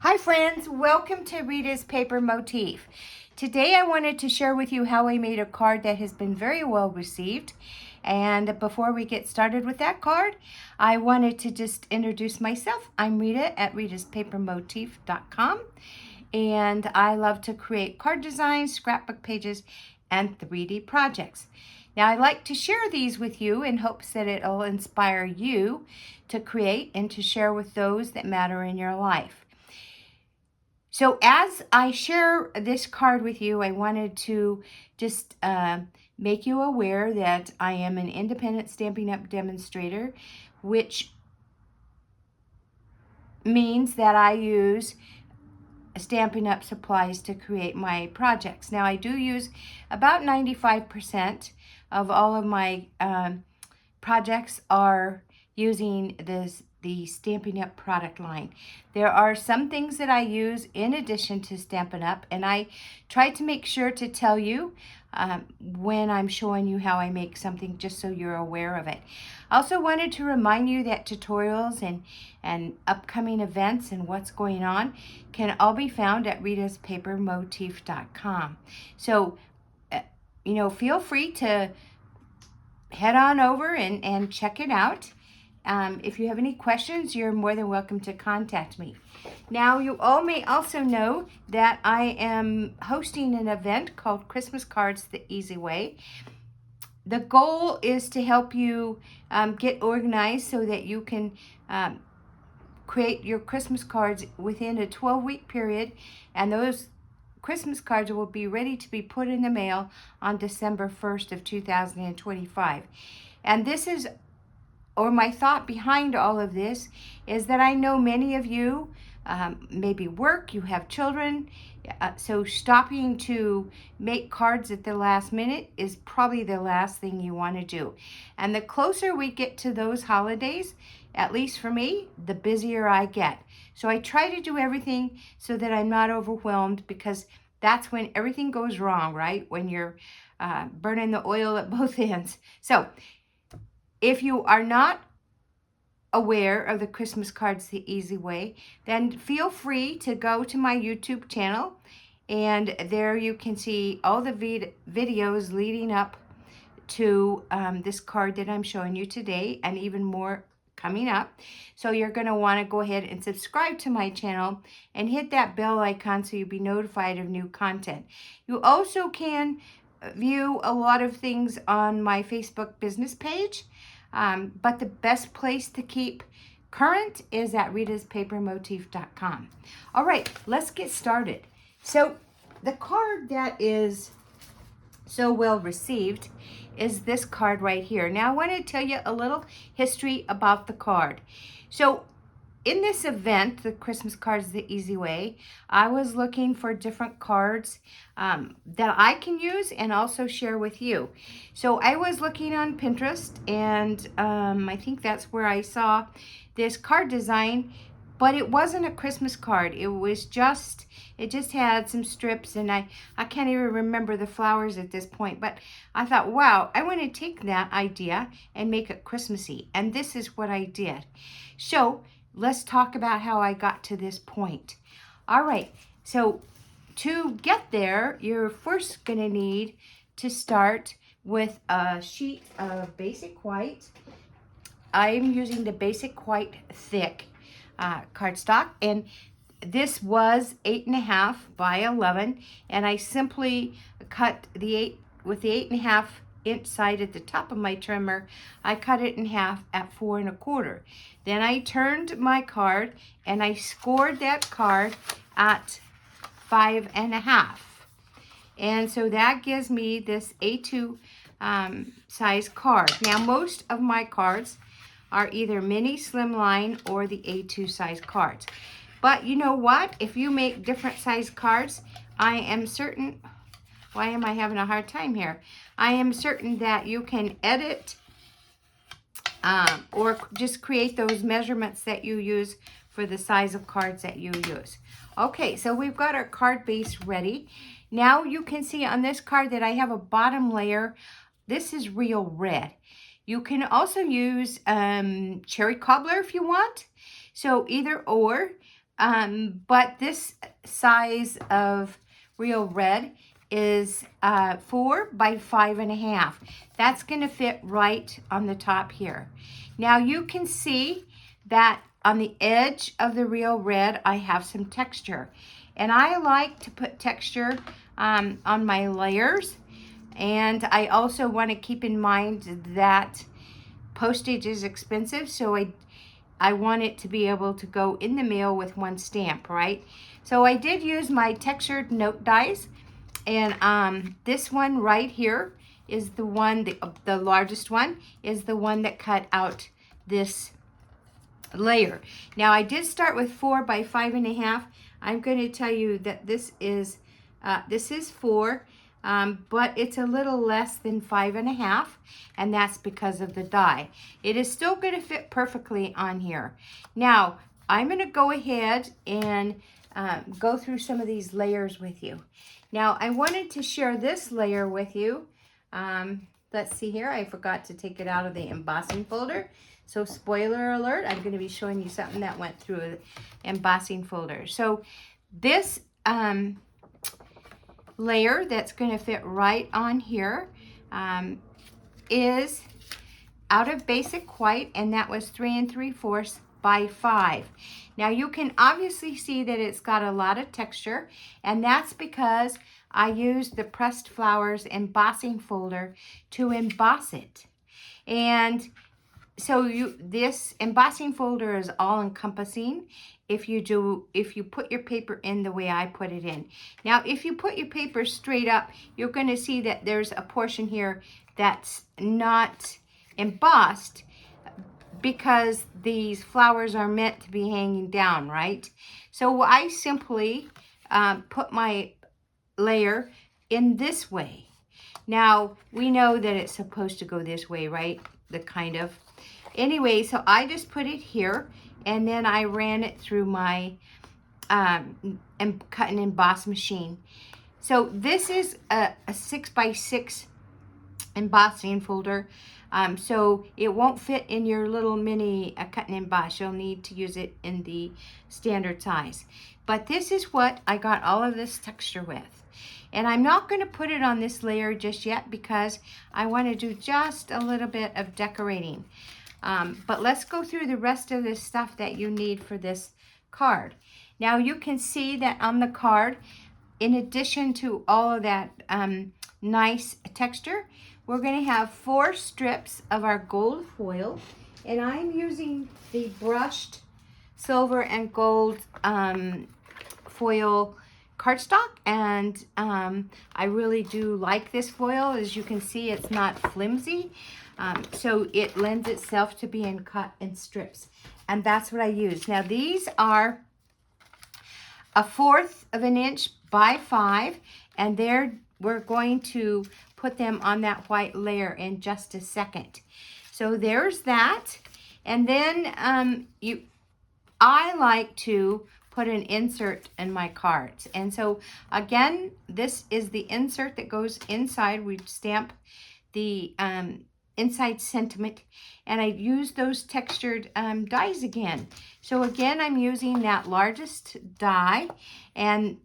Hi friends, welcome to Rita's Paper Motif. Today I wanted to share with you how I made a card that has been very well received. And before we get started with that card, I wanted to just introduce myself. I'm Rita at ritaspapermotif.com, and I love to create card designs, scrapbook pages, and 3D projects. Now I like to share these with you in hopes that it'll inspire you to create and to share with those that matter in your life. So as I share this card with you, I wanted to just make you aware that I am an independent Stampin' Up! Demonstrator, which means that I use Stampin' Up! Supplies to create my projects. Now I do use about 95% of all of my projects are using the Stampin' Up! Product line. There are some things that I use in addition to Stampin' Up! And I try to make sure to tell you when I'm showing you how I make something, just so you're aware of it. I also wanted to remind you that tutorials and upcoming events and what's going on can all be found at ritaspapermotif.com. So, feel free to head on over and check it out. If you have any questions, you're more than welcome to contact me. Now, you all may also know that I am hosting an event called Christmas Cards the Easy Way. The goal is to help you get organized so that you can create your Christmas cards within a 12-week period, and those Christmas cards will be ready to be put in the mail on December 1st of 2025. And this is, or my thought behind all of this, is that I know many of you maybe work, you have children, so stopping to make cards at the last minute is probably the last thing you want to do. And the closer we get to those holidays, at least for me, the busier I get. So I try to do everything so that I'm not overwhelmed, because that's when everything goes wrong, right? When you're burning the oil at both ends. So if you are not aware of the Christmas Cards the Easy Way, then feel free to go to my YouTube channel, and there you can see all the videos leading up to this card that I'm showing you today, and even more coming up. So you're going to want to go ahead and subscribe to my channel and hit that bell icon so you'll be notified of new content. You also can view a lot of things on my Facebook business page, but the best place to keep current is at ritaspapermotif.com. All right, let's get started. So the card that is so well received is this card right here. Now I want to tell you a little history about the card. So in this event, the Christmas Cards the Easy Way, I was looking for different cards that I can use and also share with you. So I was looking on Pinterest, and I think that's where I saw this card design, but it wasn't a Christmas card. It just had some strips, and I can't even remember the flowers at this point, but I thought, wow, I want to take that idea and make it Christmassy, and this is what I did. So let's talk about how I got to this point. All right, so to get there, you're first going to need to start with a sheet of basic white. I'm using the basic white thick cardstock, and this was 8.5 by 11, and I simply cut with the 8.5-inch side at the top of my trimmer. I cut it in half at 4 1/4. Then I turned my card and I scored that card at 5.5, and so that gives me this A2 size card. Now most of my cards are either mini, slimline, or the A2 size cards. But you know what? If you make different size cards, I am certain, why am I having a hard time here? I am certain that you can edit or just create those measurements that you use for the size of cards that you use. Okay, so we've got our card base ready. Now you can see on this card that I have a bottom layer. This is real red. You can also use cherry cobbler if you want. So either or. But this size of Real Red is 4 by 5.5. That's going to fit right on the top here. Now you can see that on the edge of the Real Red, I have some texture. And I like to put texture on my layers. And I also want to keep in mind that postage is expensive, so I want it to be able to go in the mail with one stamp, right? So I did use my textured note dies, and this one right here is the one, the largest one, is the one that cut out this layer. Now I did start with 4 by 5.5. I'm going to tell you that this is 4, but it's a little less than 5.5, and that's because of the die. It is still going to fit perfectly on here. Now I'm going to go ahead and go through some of these layers with you. Now I wanted to share this layer with you. Let's see here, I forgot to take it out of the embossing folder. So spoiler alert, I'm going to be showing you something that went through an embossing folder. So this layer that's going to fit right on here is out of basic white, and that was 3 3/4 by 5. Now you can obviously see that it's got a lot of texture, and that's because I used the Pressed Flowers embossing folder to emboss it. And so this embossing folder is all encompassing if you put your paper in the way I put it in. Now, if you put your paper straight up, you're going to see that there's a portion here that's not embossed because these flowers are meant to be hanging down, right? So I simply put my layer in this way. Now, we know that it's supposed to go this way, right? Anyway, so I just put it here, and then I ran it through my cut and emboss machine. So this is a 6 by 6 embossing folder. So it won't fit in your little mini cut and emboss. You'll need to use it in the standard size. But this is what I got all of this texture with. And I'm not going to put it on this layer just yet because I want to do just a little bit of decorating. But let's go through the rest of this stuff that you need for this card. Now you can see that on the card, in addition to all of that nice texture, we're going to have 4 strips of our gold foil. And I'm using the brushed silver and gold foil cardstock, and I really do like this foil. As you can see, it's not flimsy, so it lends itself to being cut in strips, and that's what I use. Now these are 1/4 of an inch by 5, and we're going to put them on that white layer in just a second. So there's that, and then I like to put an insert in my cards. And so again, this is the insert that goes inside. We stamp the inside sentiment, and I use those textured dies again. So again, I'm using that largest die, and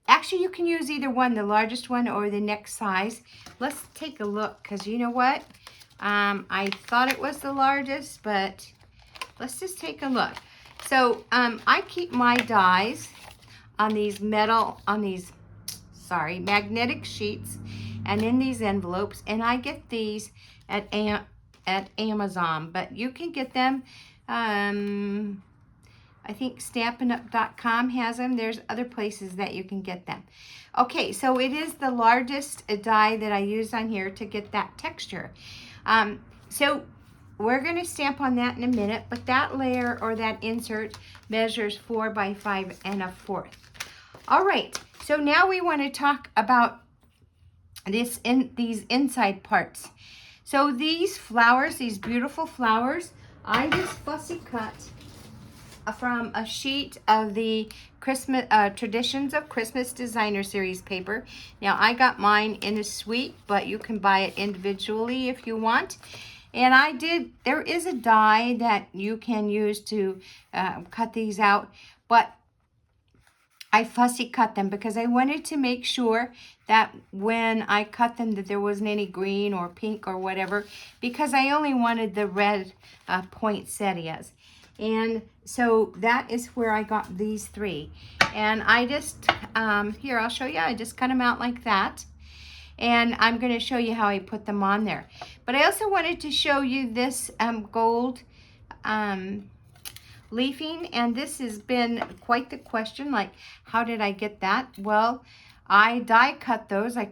actually you can use either one, the largest one or the next size. Let's take a look, because you know what? I thought it was the largest, but let's just take a look. So I keep my dies on these magnetic sheets and in these envelopes, and I get these at Amazon, but you can get them, I think StampiN'Up.com has them. There's other places that you can get them. Okay, so it is the largest die that I use on here to get that texture. So we're going to stamp on that in a minute, but that layer or that insert measures 4 by 5 1/4. All right, so now we want to talk about these inside parts. So these flowers, these beautiful flowers, I just fussy cut from a sheet of the Christmas Traditions of Christmas Designer Series paper. Now I got mine in a suite, but you can buy it individually if you want. And there is a die that you can use to cut these out, but I fussy cut them because I wanted to make sure that when I cut them that there wasn't any green or pink or whatever, because I only wanted the red poinsettias. And so that is where I got these 3. And I just, here, I'll show you. I just cut them out like that. And I'm going to show you how I put them on there. But I also wanted to show you this gold leafing, and this has been quite the question, like, how did I get that? Well, I die cut those. I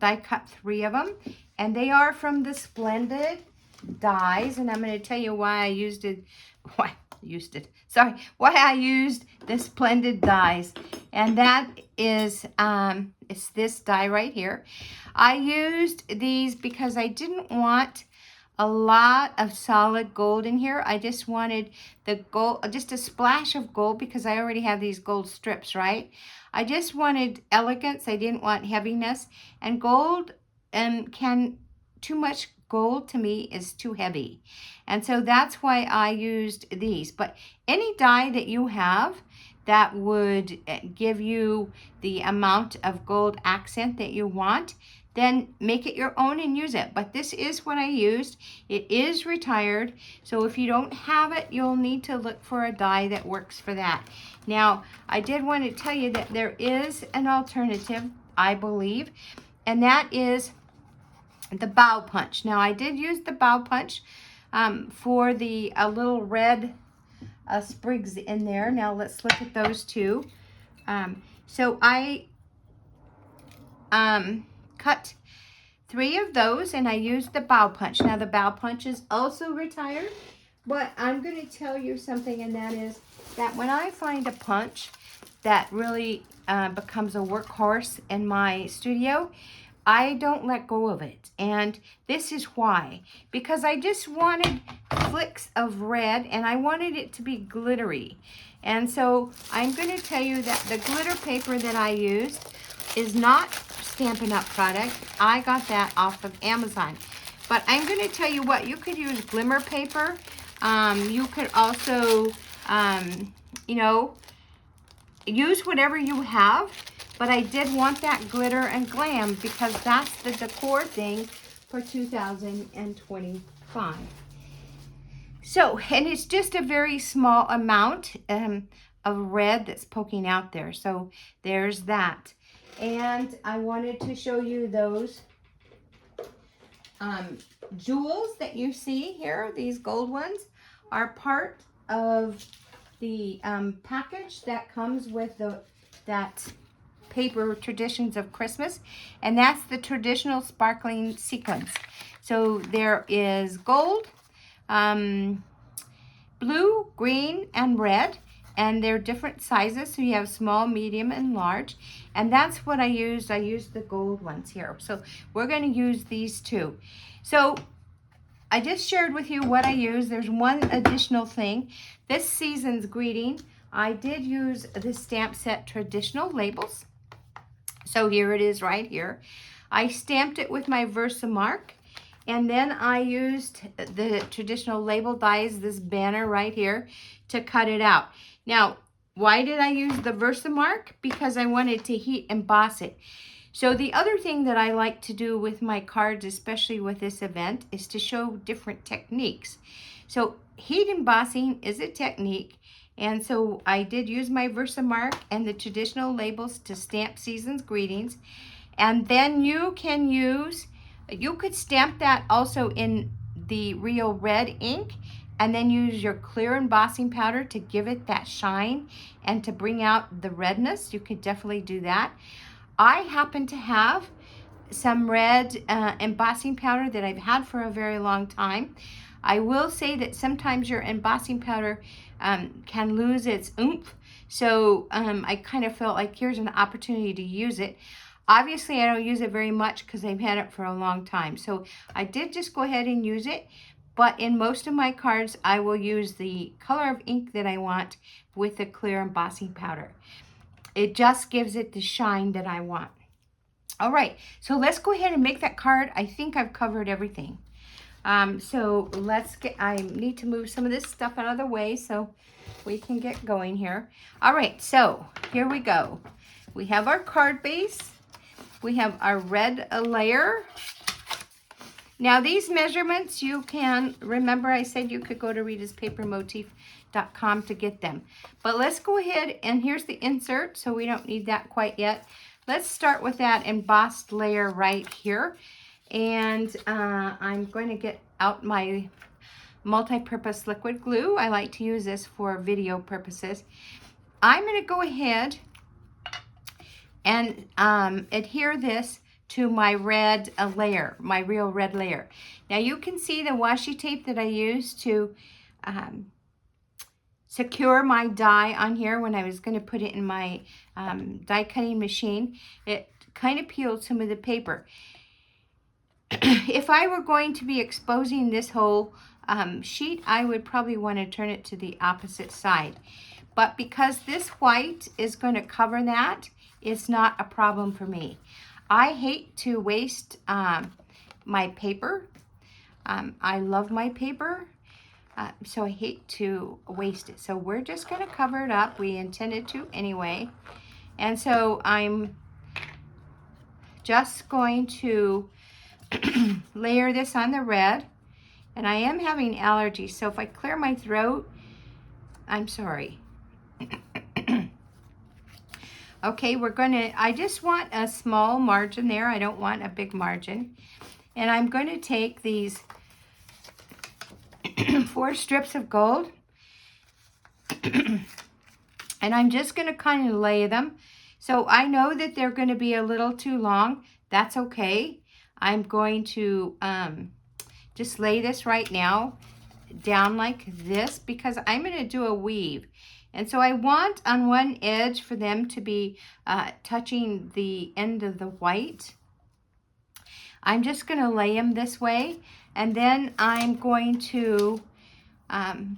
die cut 3 of them, and they are from the Splendid dies, and I'm going to tell you why I used why I used the Splendid dies, and that is it's this die right here. I used these because I didn't want a lot of solid gold in here. I just wanted the gold, just a splash of gold, because I already have these gold strips, right? I just wanted elegance. I didn't want heaviness. And gold, too much gold to me is too heavy. And so that's why I used these. But any die that you have that would give you the amount of gold accent that you want, then make it your own and use it. But this is what I used. It is retired, so if you don't have it, you'll need to look for a die that works for that. Now, I did want to tell you that there is an alternative, I believe, and that is the bow punch. Now, I did use the bow punch for the little red sprigs in there. Now, let's look at those two. So I cut 3 of those, and I used the bow punch. Now, the bow punch is also retired, but I'm going to tell you something, and that is that when I find a punch that really becomes a workhorse in my studio, I don't let go of it. And this is why. Because I just wanted flicks of red, and I wanted it to be glittery. And so I'm going to tell you that the glitter paper that I used is not Stampin' Up! Product. I got that off of Amazon. But I'm going to tell you what, you could use glimmer paper. You could also, you know, use whatever you have. But I did want that glitter and glam because that's the decor thing for 2025. So, and it's just a very small amount of red that's poking out there. So there's that. And I wanted to show you those jewels that you see here. These gold ones are part of the package that comes with that paper Traditions of Christmas. And that's the traditional sparkling sequins. So there is gold, blue, green, and red. And they're different sizes, so you have small, medium, and large. And that's what I used. I used the gold ones here. So we're going to use these 2. So I just shared with you what I used. There's one additional thing. This season's greeting, I did use the Stamp Set traditional labels. So here it is right here. I stamped it with my Versamark. And then I used the traditional label dies, this banner right here, to cut it out. Now, why did I use the Versamark? Because I wanted to heat emboss it. So the other thing that I like to do with my cards, especially with this event, is to show different techniques. So heat embossing is a technique. And so I did use my Versamark and the traditional labels to stamp season's greetings. And then you can use, you could stamp that also in the real red ink, and then use your clear embossing powder to give it that shine and to bring out the redness. You could definitely do that. I happen to have some red embossing powder that I've had for a very long time. I will say that sometimes your embossing powder can lose its oomph. So I kind of felt like here's an opportunity to use it. Obviously, I don't use it very much because I've had it for a long time. So I did just go ahead and use it. But in most of my cards, I will use the color of ink that I want with the clear embossing powder. It just gives it the shine that I want. All right, so let's go ahead and make that card. I think I've covered everything. So let's get, I need to move some of this stuff out of the way so we can get going here. All right, so here we go. We have our card base. We have our red layer. Now these measurements you can, remember I said you could go to ritaspapermotif.com to get them. But let's go ahead and here's the insert, so we don't need that quite yet. Let's start with that embossed layer right here. And I'm going to get out my multi-purpose liquid glue. I like to use this for video purposes. I'm going to go ahead and adhere this to my red layer, my real red layer. Now you can see the washi tape that I used to secure my die on here when I was going to put it in my die cutting machine. It kind of peeled some of the paper. If I were going to be exposing this whole sheet, I would probably want to turn it to the opposite side. But because this white is going to cover that, it's not a problem for me. I hate to waste my paper. I love my paper, so I hate to waste it. So we're just going to cover it up. We intended to anyway. And so I'm just going to layer this on the red. And I am having allergies, so if I clear my throat, I'm sorry. Okay, I just want a small margin there. I don't want a big margin. And I'm going to take these 4 strips of gold. And I'm just going to kind of lay them. So I know that they're going to be a little too long. That's okay. I'm going to just lay this right now down like this because I'm going to do a weave. And so I want on one edge for them to be touching the end of the white. I'm just going to lay them this way. And then I'm going to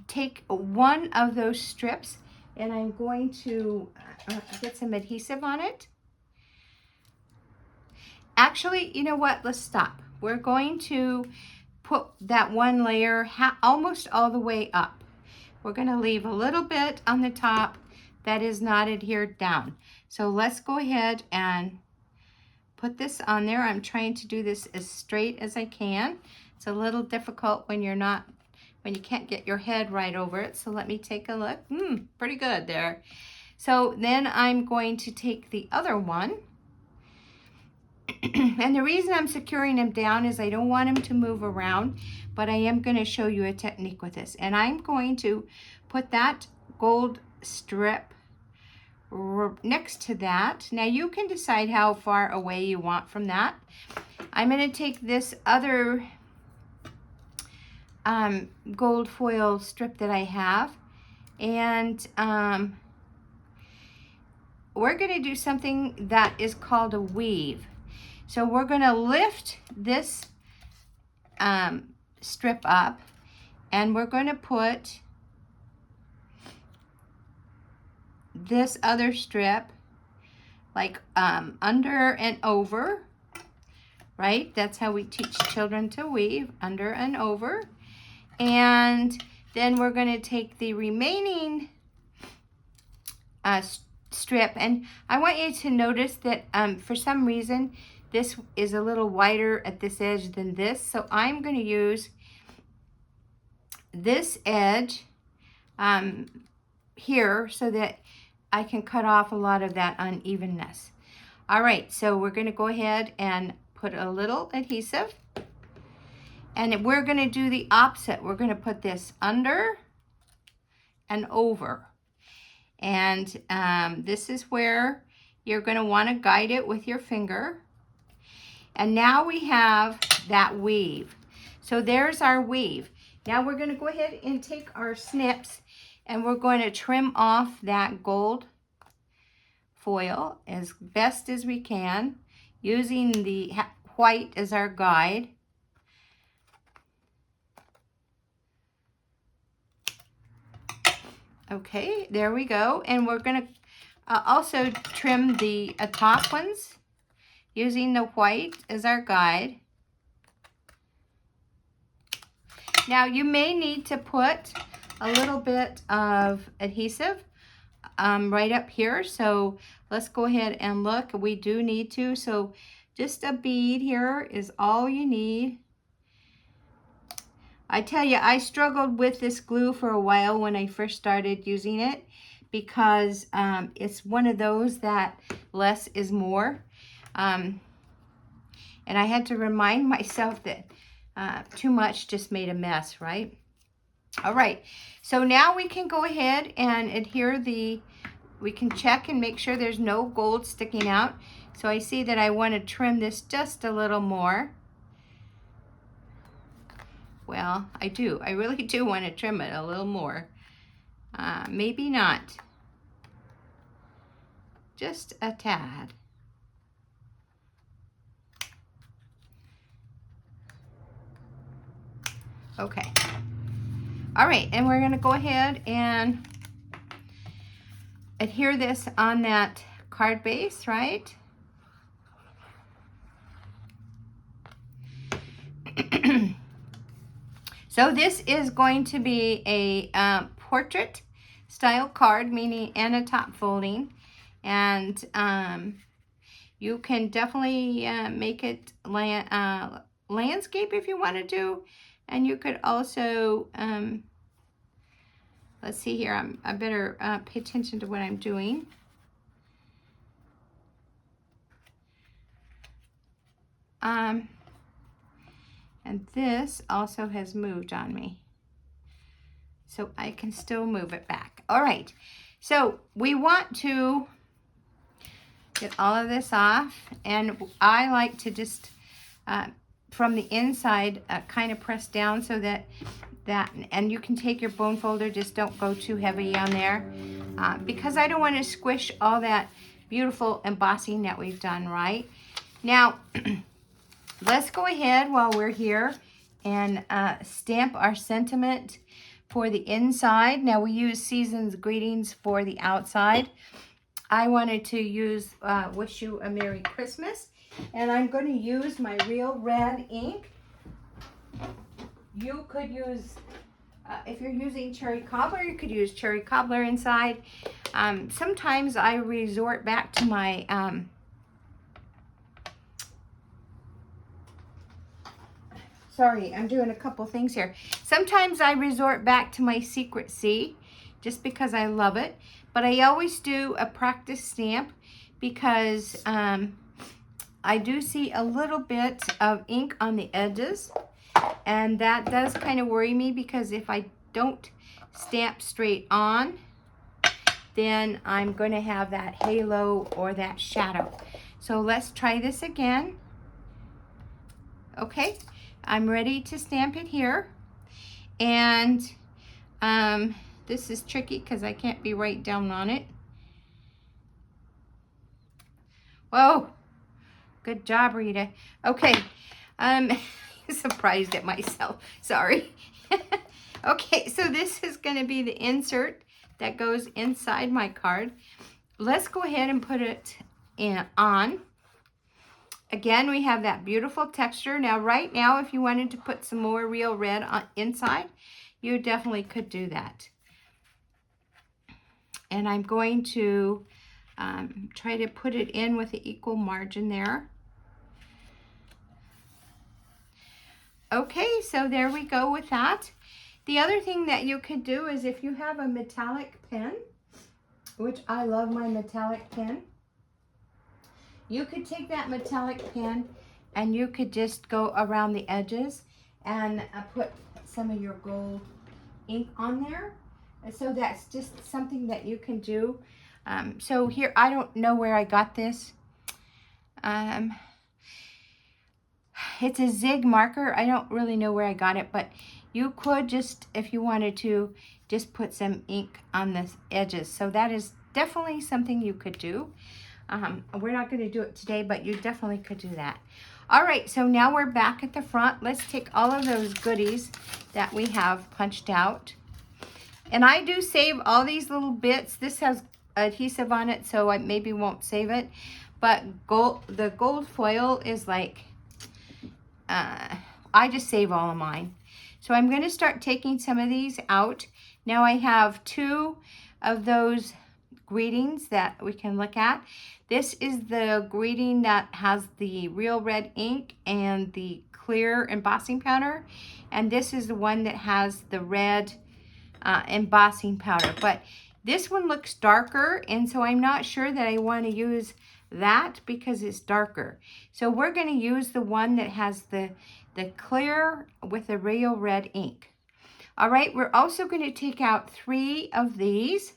take one of those strips and I'm going to get some adhesive on it. Actually, you know what? Let's stop. We're going to put that one layer almost all the way up. We're going to leave a little bit on the top that is not adhered down. So let's go ahead and put this on there. I'm trying to do this as straight as I can. It's a little difficult when you can't get your head right over it. So let me take a look. Pretty good there. So then I'm going to take the other one. And the reason I'm securing them down is I don't want them to move around, but I am going to show you a technique with this. And I'm going to put that gold strip next to that. Now you can decide how far away you want from that. I'm going to take this other gold foil strip that I have, and we're going to do something that is called a weave. So we're going to lift this strip up, and we're going to put this other strip like under and over, right? That's how we teach children to weave, under and over. And then we're going to take the remaining strip, and I want you to notice that for some reason this is a little wider at this edge than this, so I'm going to use this edge here so that I can cut off a lot of that unevenness. All right, so we're going to go ahead and put a little adhesive, and we're going to do the opposite. We're going to put this under and over. And this is where you're going to want to guide it with your finger. And now we have that weave. So there's our weave. Now we're going to go ahead and take our snips and we're going to trim off that gold foil as best as we can, using the white as our guide. Okay, there we go. And we're going to also trim the top ones using the white as our guide. Now you may need to put a little bit of adhesive right up here. So let's go ahead and look. We do need to. So just a bead here is all you need. I tell you, I struggled with this glue for a while when I first started using it because it's one of those that less is more. And I had to remind myself that too much just made a mess, right? All right, so now we can go ahead and adhere we can check and make sure there's no gold sticking out. So I see that I want to trim this just a little more. Well, I do. I really do want to trim it a little more. Maybe not. Just a tad. Okay. All right, and we're going to go ahead and adhere this on that card base, right? So this is going to be a portrait style card, meaning and a top folding. And you can definitely make it landscape if you want to do. And you could also, let's see here, I better pay attention to what I'm doing. And this also has moved on me. So I can still move it back. All right, so we want to get all of this off. And I like to just, from the inside, kind of press down so that, and you can take your bone folder, just don't go too heavy on there. Because I don't want to squish all that beautiful embossing that we've done, right? Now, let's go ahead while we're here and stamp our sentiment for the inside. Now we use Season's Greetings for the outside. I wanted to use Wish You a Merry Christmas, and I'm going to use my Real Red ink. You could use, if you're using Cherry Cobbler, you could use Cherry Cobbler inside. Sometimes I resort back to my sorry, I'm doing a couple things here. Sometimes I resort back to my Secret C just because I love it. But I always do a practice stamp because I do see a little bit of ink on the edges. And that does kind of worry me because if I don't stamp straight on, then I'm going to have that halo or that shadow. So let's try this again. Okay. I'm ready to stamp it here. And this is tricky because I can't be right down on it. Whoa, good job, Rita. Okay, surprised at myself, sorry. Okay, so this is going to be the insert that goes inside my card. Let's go ahead and put it on. Again, we have that beautiful texture. Now, right now, if you wanted to put some more Real Red on inside, you definitely could do that. And I'm going to try to put it in with an equal margin there. Okay, so there we go with that. The other thing that you could do is if you have a metallic pen, which I love my metallic pen, you could take that metallic pen and you could just go around the edges and put some of your gold ink on there. And so that's just something that you can do. So here, I don't know where I got this. It's a Zig marker. I don't really know where I got it, but you could just, if you wanted to, just put some ink on the edges. So that is definitely something you could do. We're not going to do it today, but you definitely could do that. All right, so now we're back at the front. Let's take all of those goodies that we have punched out. And I do save all these little bits. This has adhesive on it, so I maybe won't save it. But the gold foil is like, I just save all of mine. So I'm going to start taking some of these out. Now I have 2 of those greetings that we can look at. This is the greeting that has the Real Red ink and the clear embossing powder. And this is the one that has the red embossing powder. But this one looks darker, and so I'm not sure that I want to use that because it's darker. So we're going to use the one that has the clear with the Real Red ink. All right, we're also going to take out 3 of these.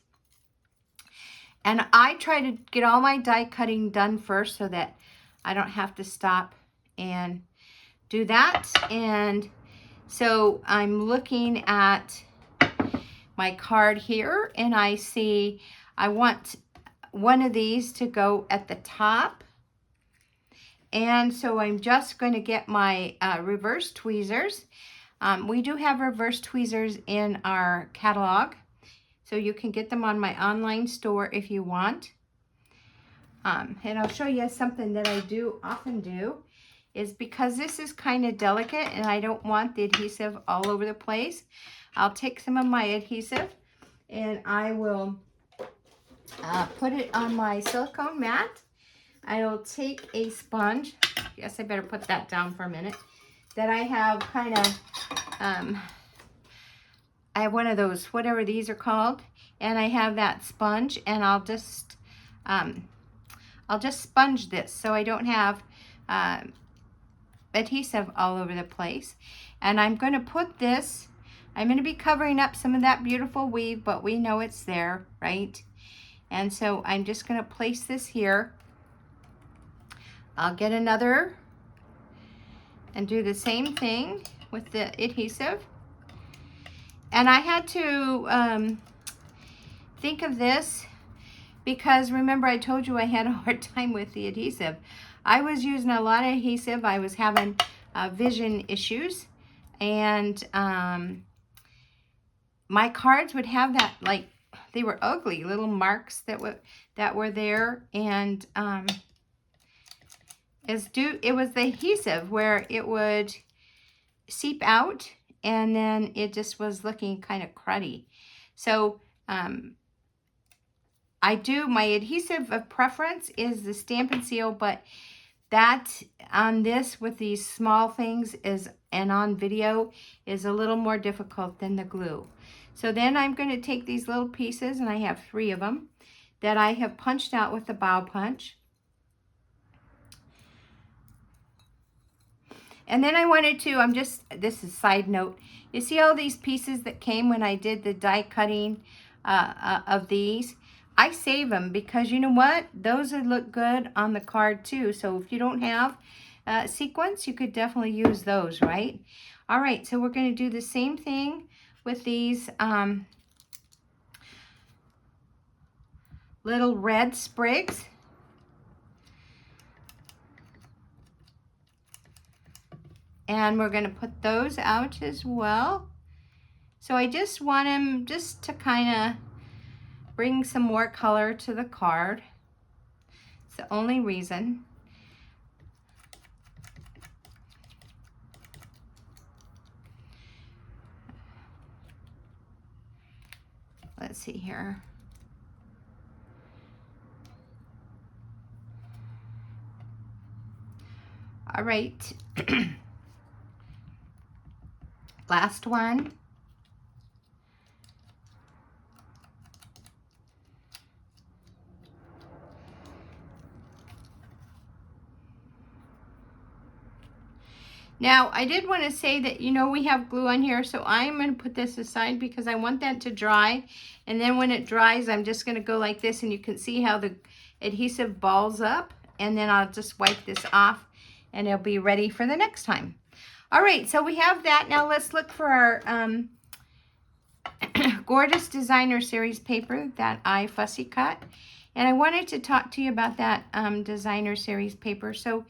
And I try to get all my die cutting done first so that I don't have to stop and do that. And so I'm looking at my card here, and I see I want one of these to go at the top. And so I'm just going to get my reverse tweezers. We do have reverse tweezers in our catalog, so you can get them on my online store if you want. And I'll show you something that I do often do is because this is kind of delicate and I don't want the adhesive all over the place. I'll take some of my adhesive and I will put it on my silicone mat. I'll take a sponge. Yes, I better put that down for a minute. That I have kind of, I have one of those, whatever these are called, and I have that sponge, and I'll just sponge this so I don't have adhesive all over the place. And I'm going to put this, I'm going to be covering up some of that beautiful weave, but we know it's there, right? And so I'm just going to place this here. I'll get another and do the same thing with the adhesive. And I had to think of this because remember I told you I had a hard time with the adhesive. I was using a lot of adhesive. I was having vision issues, and my cards would have that, like, they were ugly little marks that were there, and it was the adhesive where it would seep out, and then it just was looking kind of cruddy. So my adhesive of preference is the Stampin' Seal, but that on this with these small things and on video is a little more difficult than the glue. So then I'm going to take these little pieces, and I have 3 of them that I have punched out with the bow punch. And then I wanted to, this is side note, you see all these pieces that came when I did the die cutting of these? I save them because you know what? Those would look good on the card too. So if you don't have sequins, you could definitely use those, right? All right, so we're going to do the same thing with these little red sprigs. And we're going to put those out as well. So I just want them just to kind of bring some more color to the card. It's the only reason. Let's see here. All right. Last one. Now, I did want to say that, you know, we have glue on here, so I'm going to put this aside because I want that to dry. And then when it dries, I'm just going to go like this, and you can see how the adhesive balls up. And then I'll just wipe this off, and it'll be ready for the next time. All right, so we have that. Now let's look for our Gorgeous Designer Series paper that I fussy cut. And I wanted to talk to you about that Designer Series paper. So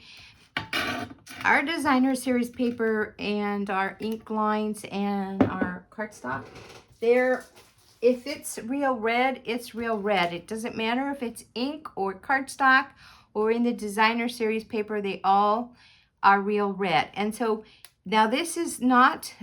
our Designer Series paper and our ink lines and our cardstock, if it's real red, it's real red. It doesn't matter if it's ink or cardstock or in the Designer Series paper, they all are real red. And so now this is not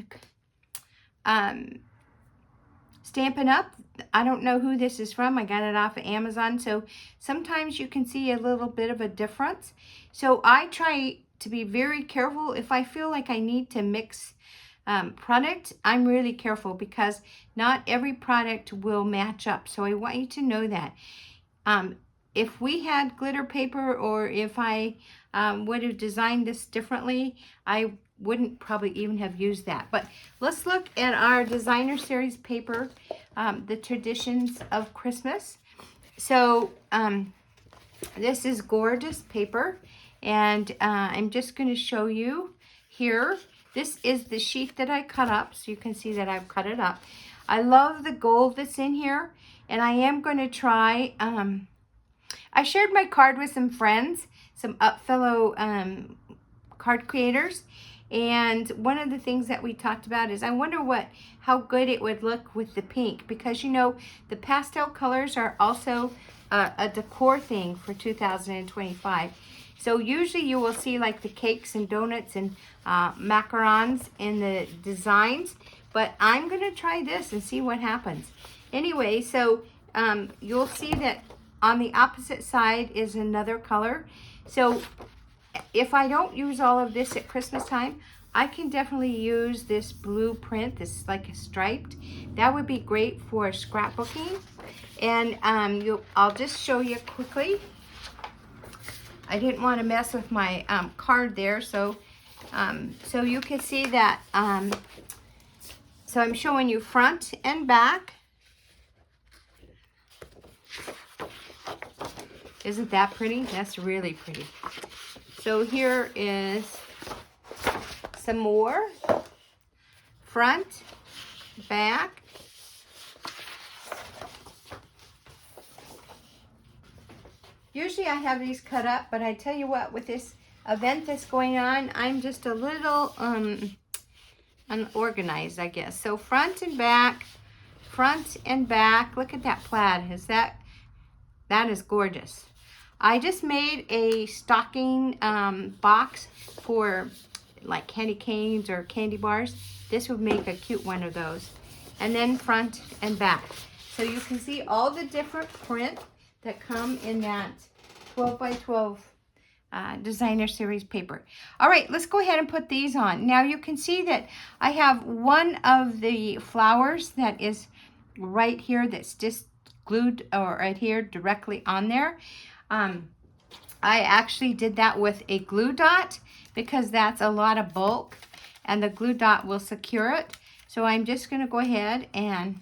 Stampin' Up! I don't know who this is from. I got it off of Amazon. So sometimes you can see a little bit of a difference. So I try to be very careful. If I feel like I need to mix product, I'm really careful because not every product will match up. So I want you to know that. If we had glitter paper, or if I would have designed this differently, I wouldn't probably even have used that. But let's look at our designer series paper, the Traditions of Christmas. So this is gorgeous paper, and I'm just going to show you here. This is the sheet that I cut up, so you can see that I've cut it up. I love the gold that's in here, and I am going to try, I shared my card with some friends, some fellow card creators, and one of the things that we talked about is I wonder how good it would look with the pink, because you know the pastel colors are also a decor thing for 2025. So usually you will see like the cakes and donuts and macarons in the designs, but I'm going to try this and see what happens. Anyway, so you'll see that on the opposite side is another color. So if I don't use all of this at Christmas time, I can definitely use this blue print. This is like a striped. That would be great for scrapbooking. And I'll just show you quickly. I didn't want to mess with my card there, so you can see that. So I'm showing you front and back. Isn't that pretty? That's really pretty. So here is some more. Front, back. Usually I have these cut up, but I tell you what, with this event that's going on, I'm just a little unorganized, I guess. So front and back, front and back. Look at that plaid. That is gorgeous. I just made a stocking box for like candy canes or candy bars. This would make a cute one of those. And then front and back. So you can see all the different print that come in that 12 by 12 designer series paper. All right, let's go ahead and put these on. Now you can see that I have one of the flowers that is right here that's just glued or adhered directly on there. I actually did that with a glue dot because that's a lot of bulk and the glue dot will secure it. So I'm just going to go ahead and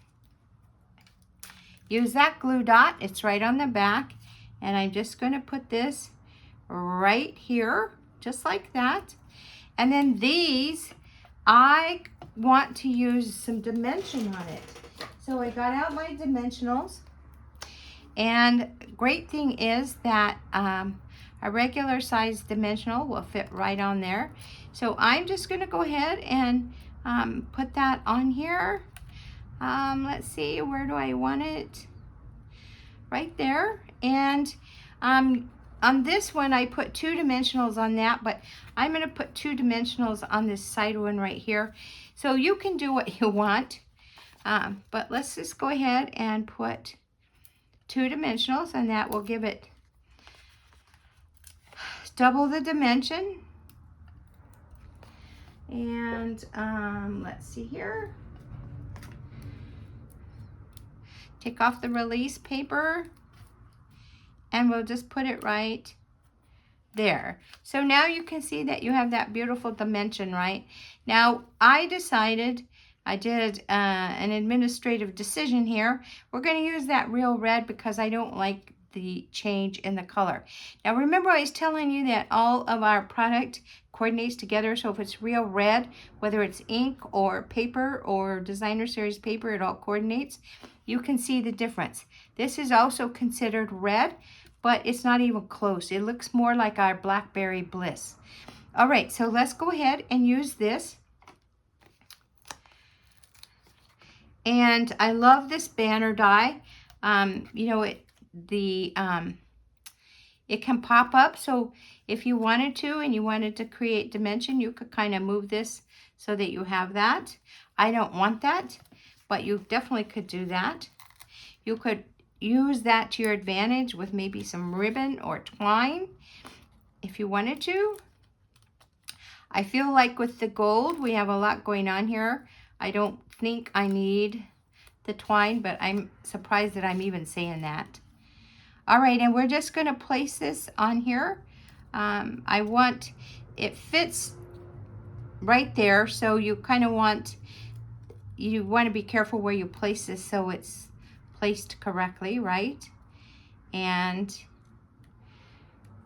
use that glue dot. It's right on the back, and I'm just going to put this right here just like that. And then these, I want to use some dimension on it. So I got out my dimensionals, and great thing is that a regular size dimensional will fit right on there. So I'm just going to go ahead and put that on here. Let's see, where do I want it? Right there. And on this one, I put 2 dimensionals on that, but I'm going to put 2 dimensionals on this side one right here. So you can do what you want. But let's just go ahead and put 2 dimensionals, and that will give it double the dimension. And let's see here. Take off the release paper, and we'll just put it right there. So now you can see that you have that beautiful dimension, right? Now I decided, I did an administrative decision here. We're going to use that real red because I don't like the change in the color. Now remember, I was telling you that all of our product coordinates together. So if it's real red, whether it's ink or paper or designer series paper, it all coordinates. You can see the difference. This is also considered red, but it's not even close. It looks more like our Blackberry Bliss. All right, so let's go ahead and use this. And I love this banner die. You know, it can pop up, so if you wanted to and you wanted to create dimension, you could kind of move this so that you have that. I don't want that, but you definitely could do that. You could use that to your advantage with maybe some ribbon or twine if you wanted to. I feel like with the gold, we have a lot going on here. I don't think I need the twine, but I'm surprised that I'm even saying that. All right, and we're just going to place this on here. It fits right there, so you kind of want to be careful where you place this so it's placed correctly, right? And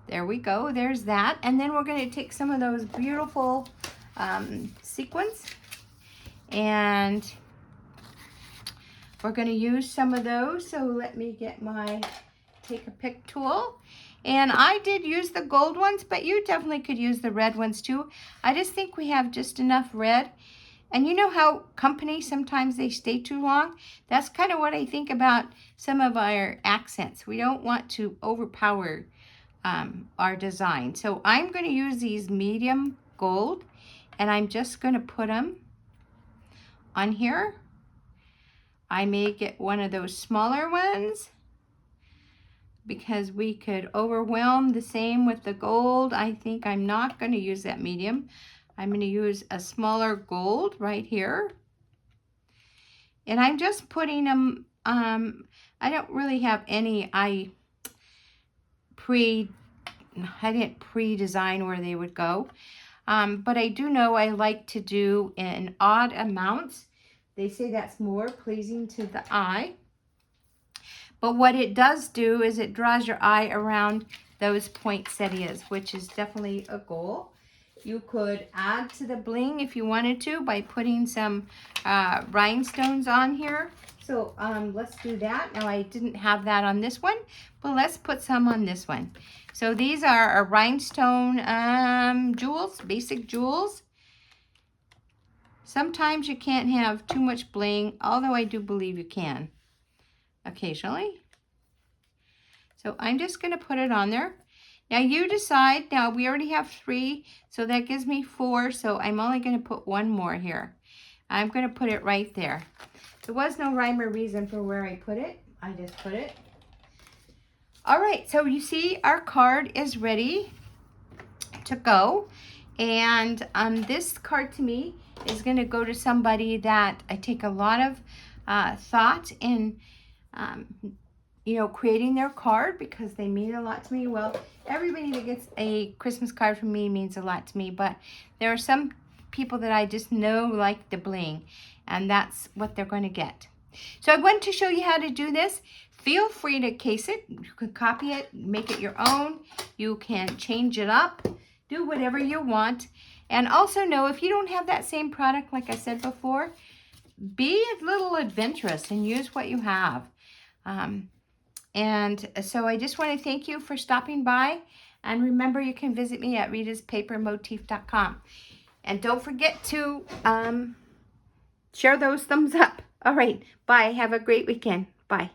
there we go, there's that. And then we're going to take some of those beautiful sequins, and we're going to use some of those. So let me get my take a pick tool. And I did use the gold ones, but you definitely could use the red ones too. I just think we have just enough red. And you know how companies, sometimes they stay too long? That's kind of what I think about some of our accents. We don't want to overpower our design. So I'm going to use these medium gold, and I'm just going to put them on here. I may get one of those smaller ones, because we could overwhelm the same with the gold. I think I'm not going to use that medium. I'm going to use a smaller gold right here. And I'm just putting them, I don't really have any, I didn't pre-design where they would go. But I do know I like to do in odd amounts. They say that's more pleasing to the eye. But what it does do is it draws your eye around those poinsettias, which is definitely a goal. You could add to the bling if you wanted to by putting some rhinestones on here. So let's do that. Now I didn't have that on this one, but let's put some on this one. So these are our rhinestone jewels, basic jewels. Sometimes you can't have too much bling, although I do believe you can occasionally. So I'm just going to put it on there. Now you decide. Now we already have 3, so that gives me 4, so I'm only going to put 1 more here. I'm going to put it right there. There was no rhyme or reason for where I put it. I just put it. All right, so you see our card is ready to go. And this card to me is going to go to somebody that I take a lot of thought in creating their card, because they mean a lot to me. Well, everybody that gets a Christmas card from me means a lot to me, but there are some people that I just know like the bling, and that's what they're going to get. So I want to show you how to do this. Feel free to case it. You can copy it, make it your own. You can change it up, do whatever you want. And also know, if you don't have that same product, like I said before, be a little adventurous and use what you have. And so I just want to thank you for stopping by. And remember, you can visit me at ritaspapermotif.com. And don't forget to share those thumbs up. All right. Bye. Have a great weekend. Bye.